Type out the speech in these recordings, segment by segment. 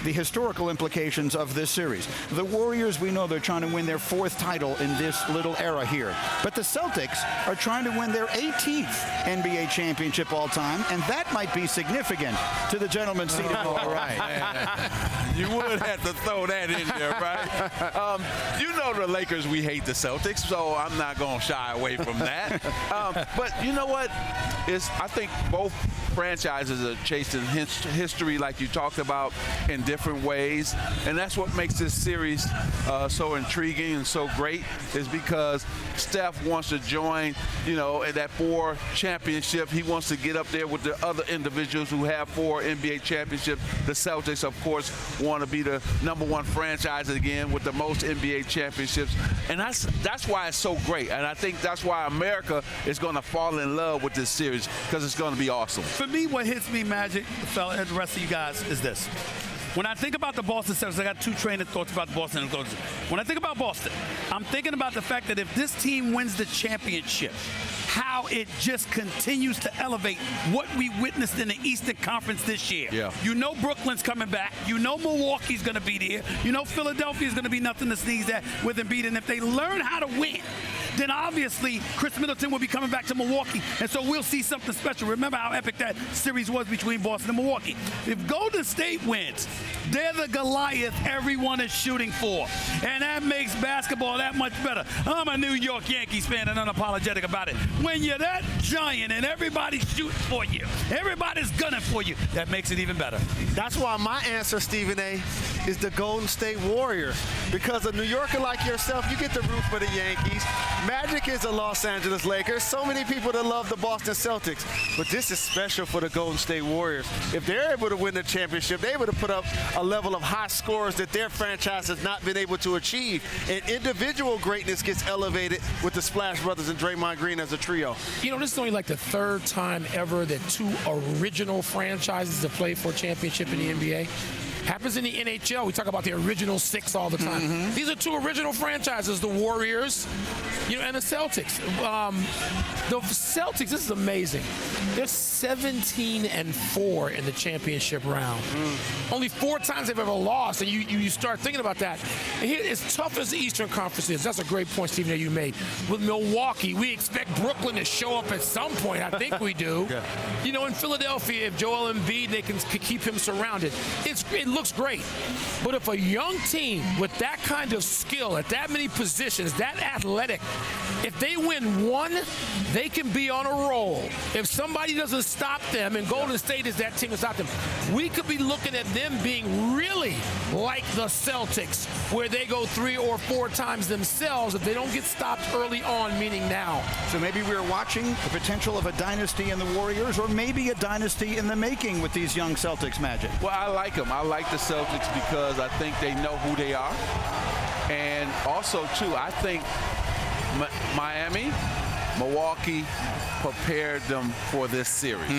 the historical implications of this series. The Warriors, we know they're trying to win their 4th title in this little era here. But the Celtics are trying to win their 18th NBA championship all time, and that might be significant to the gentleman seated to our right. You would have to throw that in there, right? You know the Lakers, we hate the Celtics, so I'm not going to shy away from that. But you know what? I think both franchises are chasing history like you talked about in different ways, and that's what makes this series so intriguing and so great, is because Steph wants to join, you know, in that 4 championship. He wants to get up there with the other individuals who have 4 NBA championships. The Celtics, of course, want to be the #1 franchise again with the most NBA championships, and that's why it's so great. And I think that's why America is going to fall in love with this series, because it's going to be awesome. For me, what hits me, Magic, fella, and the rest of you guys, is this. When I think about the Boston Celtics, I got 2 train of thoughts about Boston. When I think about Boston, I'm thinking about the fact that if this team wins the championship, how it just continues to elevate what we witnessed in the Eastern Conference this year. Yeah. You know Brooklyn's coming back. You know Milwaukee's going to be there. You know Philadelphia's going to be nothing to sneeze at with Embiid. And if they learn how to win, then obviously Chris Middleton will be coming back to Milwaukee, and so we'll see something special. Remember how epic that series was between Boston and Milwaukee. If Golden State wins, they're the Goliath everyone is shooting for, and that makes basketball that much better. I'm a New York Yankees fan and unapologetic about it. When you're that giant and everybody's shooting for you, everybody's gunning for you, that makes it even better. That's why my answer, Stephen A., is the Golden State Warriors. Because a New Yorker like yourself, you get to root for the Yankees. Magic is the Los Angeles Lakers. So many people that love the Boston Celtics. But this is special for the Golden State Warriors. If they're able to win the championship, they're able to put up a level of high scores that their franchise has not been able to achieve. And individual greatness gets elevated with the Splash Brothers and Draymond Green as a trio. You know, this is only like the 3rd time ever that 2 original franchises have played for a championship in the NBA. Happens in the NHL. We talk about the original 6 all the time. These are 2 original franchises, the Warriors, you know, and the Celtics. The Celtics, this is amazing. They're 17-4 in the championship round. Only 4 times they've ever lost, and you start thinking about that. And here, as tough as the Eastern Conference is, that's a great point, Stephen, that you made. With Milwaukee, we expect Brooklyn to show up at some point. I think we do. Yeah. You know, in Philadelphia, if Joel Embiid, they can keep him surrounded. It looks great. But if a young team with that kind of skill at that many positions, that athletic, if they win 1, they can be on a roll. If somebody doesn't stop them, and Golden State is that team to stop them, we could be looking at them being really like the Celtics, where they go 3 or 4 times themselves if they don't get stopped early on, meaning now. So maybe we're watching the potential of a dynasty in the Warriors, or maybe a dynasty in the making with these young Celtics, Magic. Well, I like them. I like the Celtics because I think they know who they are. And also, too, I think Miami, Milwaukee prepared them for this series.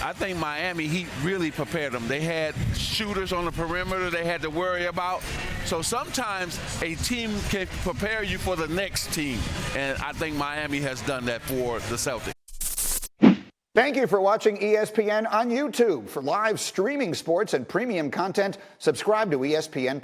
I think Miami Heat really prepared them. They had shooters on the perimeter they had to worry about. So sometimes a team can prepare you for the next team. And I think Miami has done that for the Celtics. Thank you for watching ESPN on YouTube. For live streaming sports and premium content, subscribe to ESPN+.